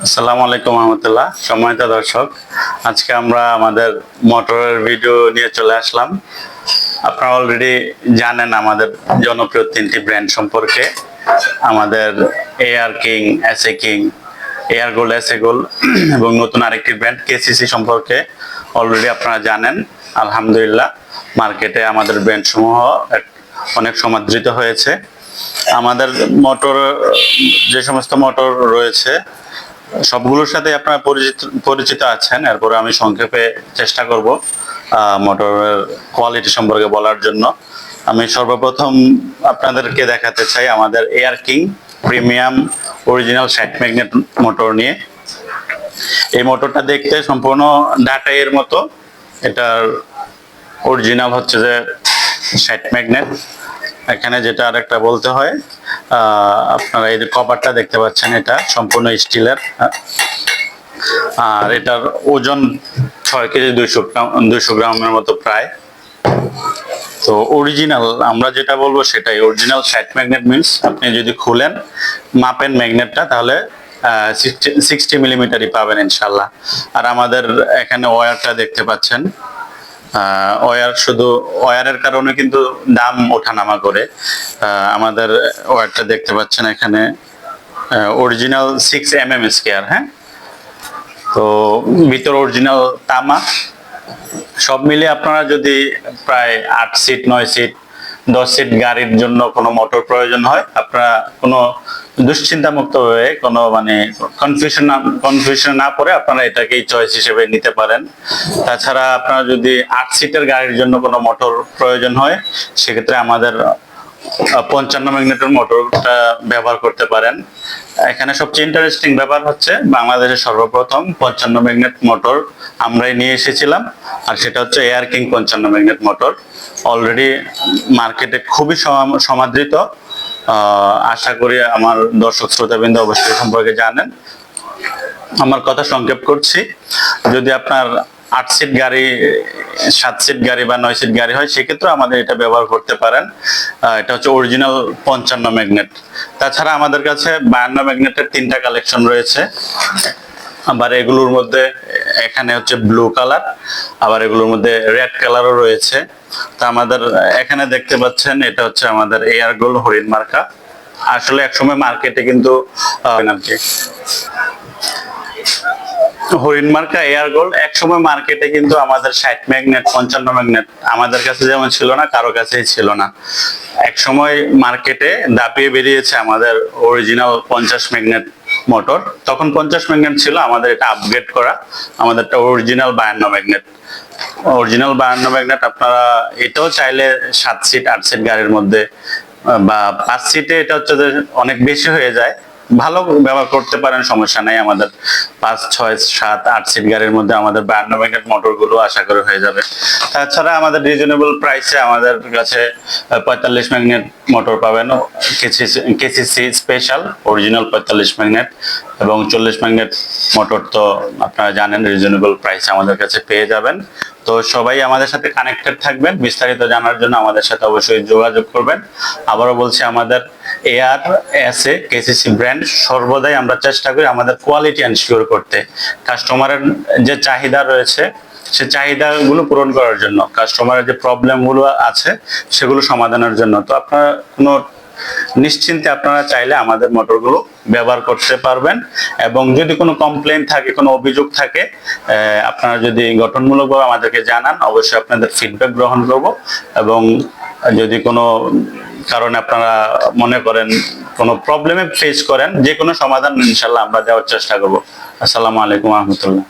আসসালামু আলাইকুম রহমতুল্লাহ। সম্মানিত দর্শক, আজকে আমরা আমাদের মোটরের ভিডিও নিয়ে চলে আসলাম। আপনারা অলরেডি জানেন আমাদের জনপ্রিয় তিনটি ব্র্যান্ড সম্পর্কে, আমাদের AR king, SA king, AR gold, SA gold এবং নতুন আরেকটি ব্র্যান্ড কেসিসি সম্পর্কে অলরেডি আপনারা জানেন। আলহামদুলিল্লাহ, মার্কেটে আমাদের ব্র্যান্ড সমূহ অনেক সমাদৃত হয়েছে। আমাদের মোটর, যে সমস্ত মোটর রয়েছে সবগুলোর সাথে আপনারা পরিচিত আছেন। এরপরে আমি সংক্ষেপে চেষ্টা করব মোটরের কোয়ালিটি সম্পর্কে বলার জন্য। আমি সর্বপ্রথম আপনাদেরকে দেখাতে চাই আমাদের AR king premium original 60 magnet motor নিয়ে। এই মোটরটা দেখতে সম্পূর্ণ ডাটাইয়ের মতো। এটার অরিজিনাল হচ্ছে যে 60 ম্যাগনেট। এখানে যেটা আরেকটা বলতে হয়, আপনারা এই যে কভারটা দেখতে পাচ্ছেন, এটা সম্পূর্ণ স্টিলের। আর এটার ওজন 6 কেজি 200 গ্রামের মতো প্রায়। তো অরিজিনাল আমরা যেটা বলবো সেটাই অরিজিনাল 60 ম্যাগনেট মিনস আপনি যদি খুলেন মাপেন ম্যাগনেটটা, তাহলে 60 মিলিমিটারই পাবেন ইনশাল্লাহ। আর আমাদের এখানে ওয়্যারটা দেখতে পাচ্ছেন, ওয়্যার শুধু ওয়্যারের কারণে কিন্তু দাম ওঠানামা করে। আমাদের ওয়্যারটা দেখতে পাচ্ছেন এখানে অরিজিনাল 6 mm স্কয়ার। হ্যাঁ, তো ভিতর অরিজিনাল তামা। সব মিলে আপনারা যদি প্রায় 8 সিট, 9 সিট, 10 সিট গাড়ির জন্য কোনো মোটর প্রয়োজন হয়, আপনারা কোনো দুশ্চিন্তা মুক্ত হয়ে কোনো কনফিউশন না পড়ে আপনারা এটাকেই চয়েস হিসেবে নিতে পারেন। তাছাড়া আপনারা যদি 8 সিটের গাড়ির জন্য কোনো মোটর প্রয়োজন হয়, সেক্ষেত্রে আমাদের 55 ম্যাগনেটের মোটরটা ব্যবহার করতে পারেন। এখানে সবচেয়ে ইন্টারেস্টিং ব্যাপার হচ্ছে বাংলাদেশের সর্বপ্রথম 55 ম্যাগনেট মোটর আমরাই নিয়ে এসেছিলাম, আর সেটা হচ্ছে AR king 55 magnet motor. Already মার্কেটে খুবই সমাদৃত। আশা করি আমার দর্শক শ্রোতাবৃন্দ অবশ্যই সম্পর্কে জানেন। আমার কথা সংক্ষেপ করছি, যদি আপনার 8 সিট গাড়ি, 7 সিট গাড়ি বা 9 সিট গাড়ি হয়, সেক্ষেত্রে আমাদের এটা ব্যবহার করতে পারেন। এটা হচ্ছে অরিজিনাল 55 ম্যাগনেট। তাছাড়া আমাদের কাছে 52 ম্যাগনেটের 3টা কালেকশন রয়েছে। আবার এগুলোর মধ্যে এখানে হচ্ছে ব্লু কালার, আবার এগুলোর মধ্যে রেড কালারও রয়েছে। তা আমাদের এখানে দেখতে পাচ্ছেন, এটা হচ্ছে আমাদের এআর গোল্ড হরিণ মার্কা। আসলে একসময় মার্কেটে কিন্তু হরিণ মার্কা এয়ার গোল্ড একসময় মার্কেটে কিন্তু আমাদের 60 ম্যাগনেট, 55 ম্যাগনেট আমাদের কাছে যেমন ছিল না, কারো কাছেই ছিল না। এক সময় মার্কেটে দাপিয়ে বেরিয়েছে আমাদের অরিজিনাল 50 ম্যাগনেট মোটর। তখন 50 ম্যাগনেট ছিল, আমাদের এটা আপগ্রেড করা, আমাদেরটা অরিজিনাল 52 ম্যাগনেট। অরিজিনাল 52 ম্যাগনেট আপনারা এটাও চাইলে 7 সিট, 8 সিট গাড়ির মধ্যে বা 5 সিটে এটা হচ্ছে যে অনেক বেশি হয়ে যায়, ভালো ব্যবহার করতে পারেন, সমস্যা নাই। আমাদের 5, 6, 7, 8 সিট গাড়ির মধ্যে আমাদের 52 ম্যাগনেট মোটর গুলো আশা করে হয়ে যাবে। তাছাড়া আমাদের রিজনেবল প্রাইসে আমাদের কাছে 45 ম্যাগনেট মোটর পাবেন, কেসিসি স্পেশাল অরিজিনাল 45 ম্যাগনেট, এবং 40 ম্যাগনেট মোটর তো আপনারা জানেন রিজনেবল প্রাইসে আমাদের কাছে পেয়ে যাবেন। তো সবাই আমাদের সাথে কানেক্টেড থাকবেন। বিস্তারিত জানার জন্য আমাদের সাথে অবশ্যই যোগাযোগ করবেন। আবারও বলছি, আমাদের এআর, এসএ, কেসিসি ব্র্যান্ড সর্বদাই আমরা চেষ্টা করি আমাদের কোয়ালিটি এনশিওর করতে। কাস্টমারের যে চাহিদা রয়েছে সে চাহিদাগুলো পূরণ করার জন্য, কাস্টমারের যে প্রবলেমগুলো আছে সেগুলো সমাধানের জন্য। তো আপনারা কোনো নিশ্চিন্তে আপনারা চাইলে আমাদের মোটরগুলো ব্যবহার করতে পারবেন। এবং যদি কোনো কমপ্লেইন থাকে, কোনো অভিযোগ থাকে, আপনারা যদি গঠনমূলকভাবে আমাদেরকে জানান, অবশ্যই আপনাদের ফিডব্যাক গ্রহণ করব। এবং যদি কোনো কারণে আপনারা মনে করেন কোনো প্রবলেমে ফেস করেন, যে কোনো সমাধান ইনশাল্লাহ আমরা দেওয়ার চেষ্টা করব। আসসালামু আলাইকুম রহমতুল্লাহ।